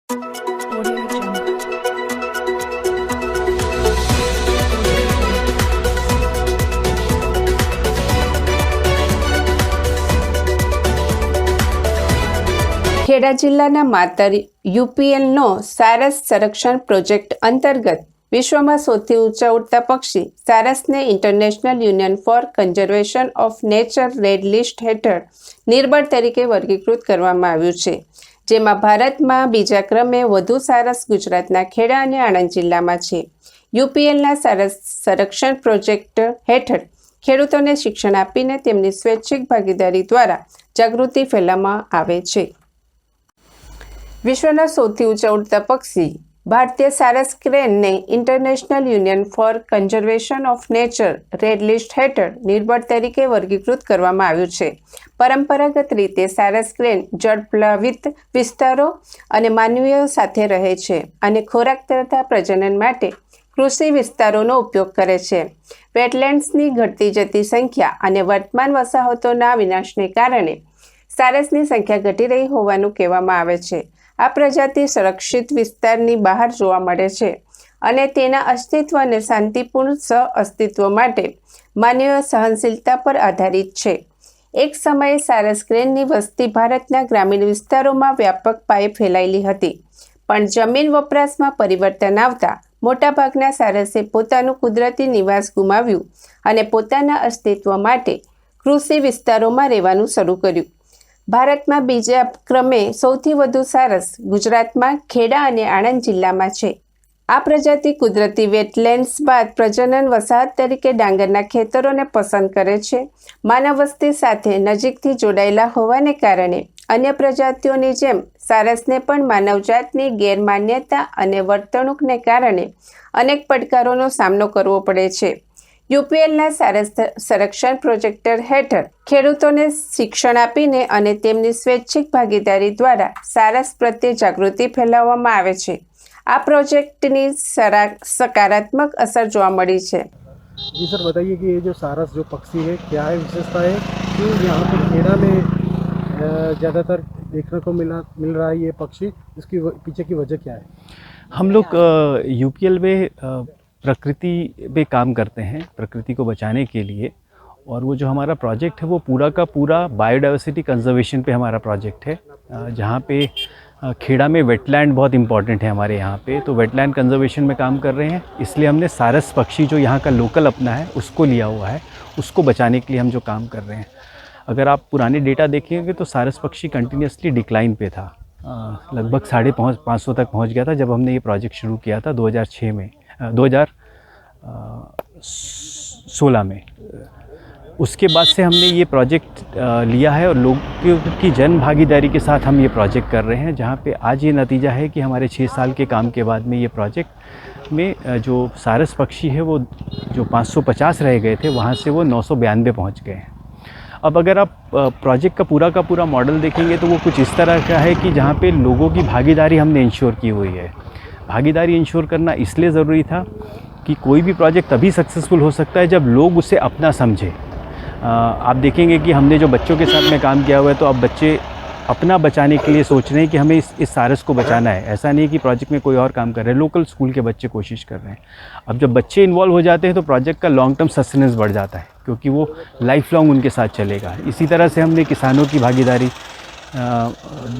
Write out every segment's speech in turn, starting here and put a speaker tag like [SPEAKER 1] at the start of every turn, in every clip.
[SPEAKER 1] Audio Jungle. Kheda જિલ્લાના માતર યુપીએલનો સારસ સંરક્ષણ project અંતર્ગત વિશ્વમાં સૌથી ઊંચા ઉડતા પક્ષી સારસને international union for conservation of nature red list હેઠળ નિર્બળ તરીકે વર્ગીકૃત કરવામાં આવ્યું છે, જેમાં ભારતમાં બીજા ક્રમે વધુ સારસ ગુજરાતના ખેડા અને આણંદ જિલ્લામાં છે. યુપીએલના સારસ સંરક્ષણ પ્રોજેક્ટ હેઠળ ખેડૂતોને શિક્ષણ આપીને તેમની સ્વૈચ્છિક ભાગીદારી દ્વારા જાગૃતિ ફેલાવવામાં આવે છે. વિશ્વના સૌથી ઊંચા ઉડતા પક્ષી ભારતીય સારસ ક્રેનને international union for conservation of nature red list હેઠળ નિર્બળ તરીકે વર્ગીકૃત કરવામાં આવ્યું છે. પરંપરાગત રીતે સારસ ક્રેન જળપ્લાવિત વિસ્તારો અને માનવીઓ સાથે રહે છે અને ખોરાક તથા પ્રજનન માટે કૃષિ વિસ્તારોનો ઉપયોગ કરે છે. વેટલેન્ડ્સની ઘટતી જતી સંખ્યા અને વર્તમાન વસાહતોના વિનાશને કારણે સારસની સંખ્યા ઘટી રહી હોવાનું કહેવામાં આવે છે. આ પ્રજાતિ સંરક્ષિત વિસ્તારની બહાર જોવા મળે છે અને તેના અસ્તિત્વ અને શાંતિપૂર્ણ સહઅસ્તિત્વ માટે માનવીય સહનશીલતા પર આધારિત છે. એક સમયે સારસ ક્રેનની વસ્તી ભારતના ગ્રામીણ વિસ્તારોમાં વ્યાપક પાયે ફેલાયેલી હતી, પણ જમીન વપરાશમાં પરિવર્તન આવતા મોટાભાગના સારસે પોતાનું કુદરતી નિવાસ ગુમાવ્યું અને પોતાના અસ્તિત્વ માટે કૃષિ વિસ્તારોમાં રહેવાનું શરૂ કર્યું. ભારતમાં બીજા ક્રમે સૌથી વધુ સારસ ગુજરાતમાં ખેડા અને આણંદ જિલ્લામાં છે. આ પ્રજાતિ કુદરતી વેટલેન્ડ્સ બાદ પ્રજનન વસાહત તરીકે ડાંગરના ખેતરોને પસંદ કરે છે. માનવ વસ્તી સાથે નજીકથી જોડાયેલા હોવાને કારણે અન્ય પ્રજાતિઓની જેમ સારસને પણ માનવજાતની ગેરમાન્યતા અને વર્તણૂકને કારણે અનેક પડકારોનો સામનો કરવો પડે છે. યુપીએલના સારસ સંરક્ષણ પ્રોજેક્ટ હેઠળ ખેડૂતોને શિક્ષણ આપીને અને તેમની સ્વૈચ્છિક ભાગીદારી દ્વારા સારસ પ્રત્યે જાગૃતિ ફેલાવવામાં આવે છે. આ પ્રોજેક્ટની સકારાત્મક અસર જોવા મળી છે.
[SPEAKER 2] जी सर, बताइए कि ये जो सारस जो पक्षी है क्या है, विशेषता है, क्यों यहाँ पे खेड़ा में ज़्यादातर देखने को मिल रहा है ये पक्षी, इसकी पीछे की वजह क्या है?
[SPEAKER 3] हम लोग यूपीएल में प्रकृति पे काम करते हैं, प्रकृति को बचाने के लिए, और वो जो हमारा प्रोजेक्ट है वो पूरा का पूरा बायोडाइवर्सिटी कंजर्वेशन पे हमारा प्रोजेक्ट है, जहाँ पे खेड़ा में वेटलैंड बहुत इम्पॉर्टेंट है हमारे यहाँ पे, तो वेटलैंड कंजर्वेशन में काम कर रहे हैं. इसलिए हमने सारस पक्षी जो यहाँ का लोकल अपना है उसको लिया हुआ है, उसको बचाने के लिए हम जो काम कर रहे हैं. अगर आप पुराने डेटा देखेंगे तो सारस पक्षी कंटिन्यूसली डिक्लाइन पे था, लगभग 550 तक पहुँच गया था जब हमने ये प्रोजेक्ट शुरू किया था 2006 में 2016 में. उसके बाद से हमने ये प्रोजेक्ट लिया है और लोगों की जन भागीदारी के साथ हम ये प्रोजेक्ट कर रहे हैं, जहाँ पे आज ये नतीजा है कि हमारे 6 साल के काम के बाद में ये प्रोजेक्ट में जो सारस पक्षी है वो जो 550 रह गए थे वहाँ से वो 992 पहुँच गए हैं. अब अगर आप प्रोजेक्ट का पूरा मॉडल देखेंगे तो वो कुछ इस तरह का है कि जहाँ पे लोगों की भागीदारी हमने इंश्योर की हुई है. भागीदारी इंश्योर करना इसलिए ज़रूरी था कि कोई भी प्रोजेक्ट तभी सक्सेसफुल हो सकता है जब लोग उसे अपना समझें. आप देखेंगे कि हमने जो बच्चों के साथ में काम किया हुआ है, तो अब बच्चे अपना बचाने के लिए सोच रहे हैं कि हमें इस सारस को बचाना है. ऐसा नहीं कि प्रोजेक्ट में कोई और काम कर रहे हैं, लोकल स्कूल के बच्चे कोशिश कर रहे हैं. अब जब बच्चे इन्वॉल्व हो जाते हैं तो प्रोजेक्ट का लॉन्ग टर्म सस्टेनेंस बढ़ जाता है, क्योंकि वो लाइफ लॉन्ग उनके साथ चलेगा. इसी तरह से हमने किसानों की भागीदारी,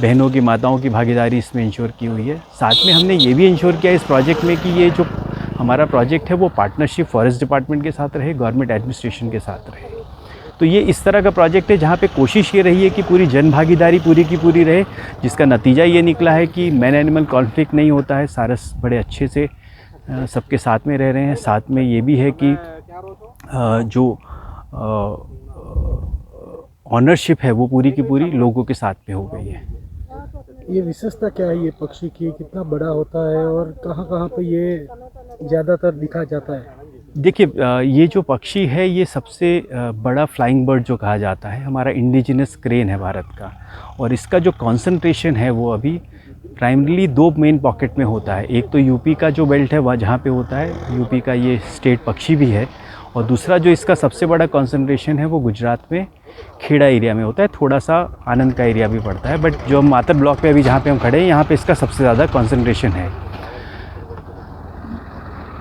[SPEAKER 3] बहनों की, माताओं की भागीदारी इसमें इंश्योर की हुई है. साथ में हमने ये भी इंश्योर किया इस प्रोजेक्ट में कि ये जो हमारा प्रोजेक्ट है वो पार्टनरशिप फॉरेस्ट डिपार्टमेंट के साथ रहे, गवर्नमेंट एडमिनिस्ट्रेशन के साथ रहे. तो ये इस तरह का प्रोजेक्ट है जहाँ पे कोशिश ये रही है कि पूरी जन भागीदारी पूरी की पूरी रहे, जिसका नतीजा ये निकला है कि मैन एनिमल कॉन्फ्लिक्ट नहीं होता है. सारस बड़े अच्छे से सबके साथ में रह रहे हैं. साथ में ये भी है कि जो ऑनरशिप है वो पूरी की पूरी लोगों के साथ में हो गई है.
[SPEAKER 2] ये विशेषता क्या है ये पक्षी की, कितना बड़ा होता है और कहाँ पे ये ज़्यादातर दिखा जाता है?
[SPEAKER 3] देखिए, ये जो पक्षी है ये सबसे बड़ा फ्लाइंग बर्ड जो कहा जाता है, हमारा इंडिजिनस क्रेन है भारत का, और इसका जो कॉन्सेंट्रेशन है वो अभी प्राइमरीली 2 मेन पॉकेट में होता है. एक तो यूपी का जो बेल्ट है वहाँ जहाँ पे होता है, यूपी का ये स्टेट पक्षी भी है, और दूसरा जो इसका सबसे बड़ा कंसंट्रेशन है वो गुजरात में खेड़ा एरिया में होता है, थोड़ा सा आनंद का एरिया भी पड़ता है, बट जो मातर ब्लॉक पे अभी जहाँ पे हम खड़े हैं यहाँ पे इसका सबसे ज़्यादा कंसंट्रेशन है।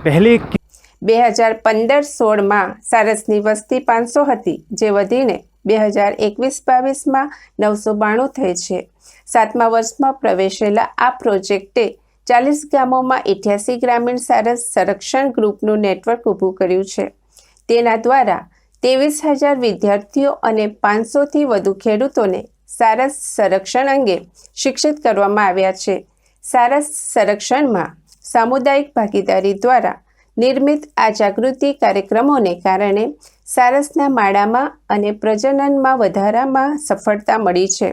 [SPEAKER 3] पहले
[SPEAKER 1] 2015-16માં સારસની વસ્તી 500 હતી, જે વધીને 2021-22માં 992 થઈ છે। 7મા વર્ષમાં પ્રવેશેલા આ પ્રોજેક્ટે 40 ગામોમાં 88 ગ્રામીણ સારસ સંરક્ષણ ગ્રુપનું નેટવર્ક ઊભું કર્યું છે। તેના દ્વારા 23,000 વિદ્યાર્થીઓ અને 500થી વધુ ખેડૂતોને સારસ સંરક્ષણ અંગે શિક્ષિત કરવામાં આવ્યા છે। સારસ સંરક્ષણમાં સામુદાયિક ભાગીદારી દ્વારા નિર્મિત આ જાગૃતિ કાર્યક્રમોને કારણે સારસના માળામાં અને પ્રજનનમાં વધારામાં સફળતા મળી છે।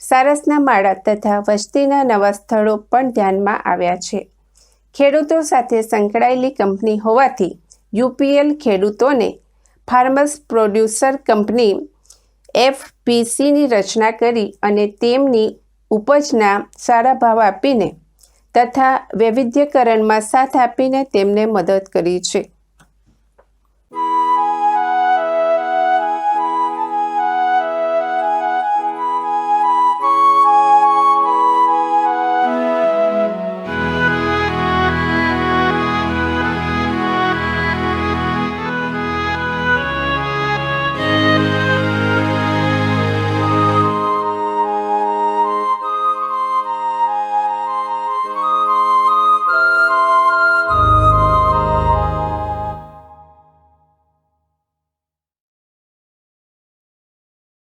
[SPEAKER 1] સારસના માળા તથા વસ્તીના નવા સ્થળો પણ ધ્યાનમાં આવ્યા છે। ખેડૂતો સાથે સંકળાયેલી કંપની હોવાથી યુપીએલ ખેડૂતોને ફાર્મર્સ પ્રોડ્યુસર કંપની FPCની રચના કરી અને તેમની ઉપજના સારા ભાવ આપીને તથા વૈવિધ્યકરણમાં સાથ આપીને તેમને મદદ કરી છે।